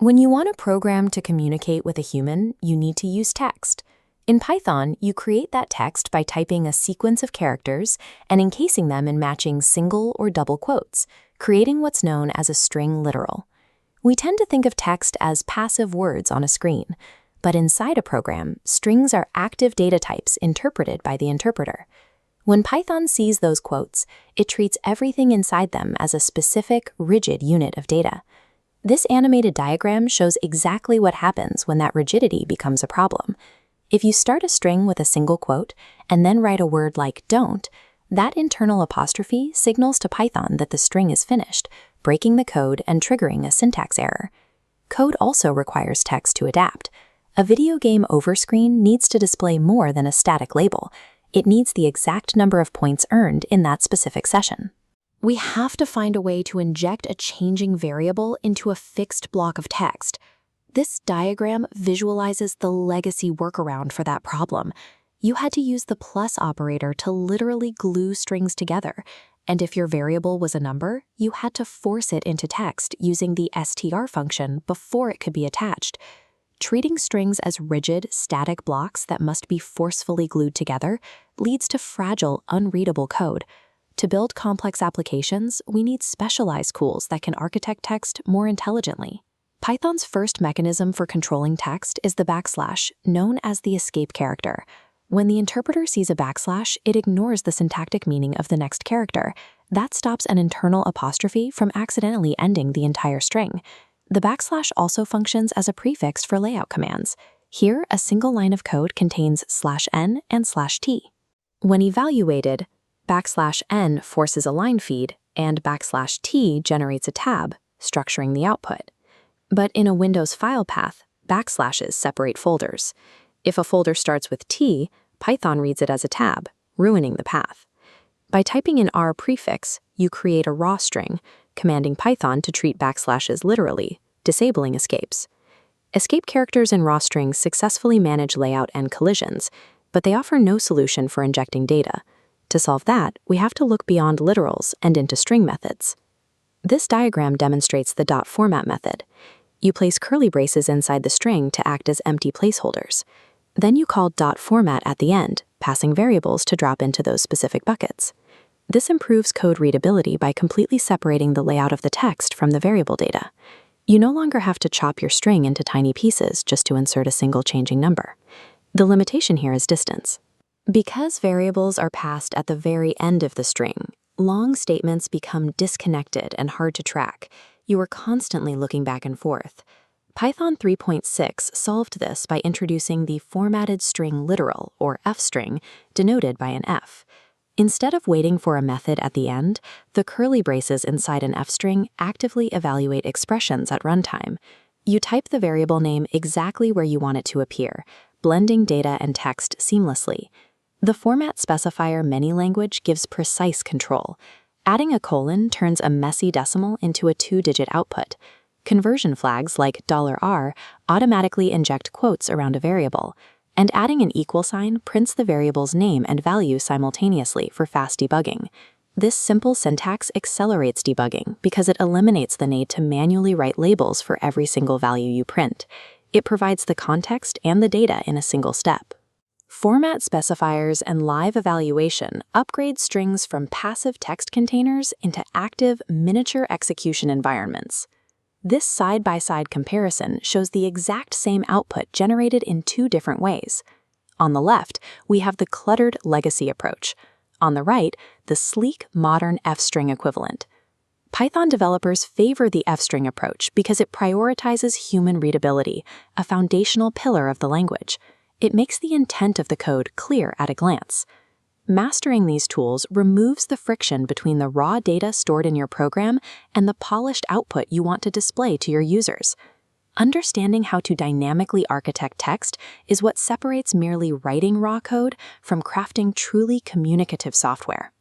When you want a program to communicate with a human, you need to use text. In Python, you create that text by typing a sequence of characters and encasing them in matching single or double quotes, creating what's known as a string literal. We tend to think of text as passive words on a screen, but inside a program, strings are active data types interpreted by the interpreter. When Python sees those quotes, it treats everything inside them as a specific, rigid unit of data. This animated diagram shows exactly what happens when that rigidity becomes a problem. If you start a string with a single quote and then write a word like don't, that internal apostrophe signals to Python that the string is finished, breaking the code and triggering a syntax error. Code also requires text to adapt. A video game over screen needs to display more than a static label. It needs the exact number of points earned in that specific session. We have to find a way to inject a changing variable into a fixed block of text. This diagram visualizes the legacy workaround for that problem. You had to use the plus operator to literally glue strings together, and if your variable was a number, you had to force it into text using the str function before it could be attached. Treating strings as rigid, static blocks that must be forcefully glued together leads to fragile, unreadable code. To build complex applications, we need specialized tools that can architect text more intelligently. Python's first mechanism for controlling text is the backslash, known as the escape character. When the interpreter sees a backslash, it ignores the syntactic meaning of the next character. That stops an internal apostrophe from accidentally ending the entire string. The backslash also functions as a prefix for layout commands. Here, a single line of code contains /n and /t. When evaluated, \n forces a line feed, and \t generates a tab, structuring the output. But in a Windows file path, backslashes separate folders. If a folder starts with T, Python reads it as a tab, ruining the path. By typing in R prefix, you create a raw string, commanding Python to treat backslashes literally, disabling escapes. Escape characters in raw strings successfully manage layout and collisions, but they offer no solution for injecting data. To solve that, we have to look beyond literals and into string methods. This diagram demonstrates the .format method. You place curly braces inside the string to act as empty placeholders. Then you call .format at the end, passing variables to drop into those specific buckets. This improves code readability by completely separating the layout of the text from the variable data. You no longer have to chop your string into tiny pieces just to insert a single changing number. The limitation here is distance. Because variables are passed at the very end of the string, long statements become disconnected and hard to track. You are constantly looking back and forth. Python 3.6 solved this by introducing the formatted string literal, or f-string, denoted by an f. Instead of waiting for a method at the end, the curly braces inside an f-string actively evaluate expressions at runtime. You type the variable name exactly where you want it to appear, blending data and text seamlessly. The format specifier many language gives precise control. Adding a colon turns a messy decimal into a 2-digit output. Conversion flags like $R automatically inject quotes around a variable, and adding an equal sign prints the variable's name and value simultaneously for fast debugging. This simple syntax accelerates debugging because it eliminates the need to manually write labels for every single value you print. It provides the context and the data in a single step. Format specifiers and live evaluation upgrade strings from passive text containers into active, miniature execution environments. This side-by-side comparison shows the exact same output generated in two different ways. On the left, we have the cluttered legacy approach. On the right, the sleek, modern f-string equivalent. Python developers favor the f-string approach because it prioritizes human readability, a foundational pillar of the language. It makes the intent of the code clear at a glance. Mastering these tools removes the friction between the raw data stored in your program and the polished output you want to display to your users. Understanding how to dynamically architect text is what separates merely writing raw code from crafting truly communicative software.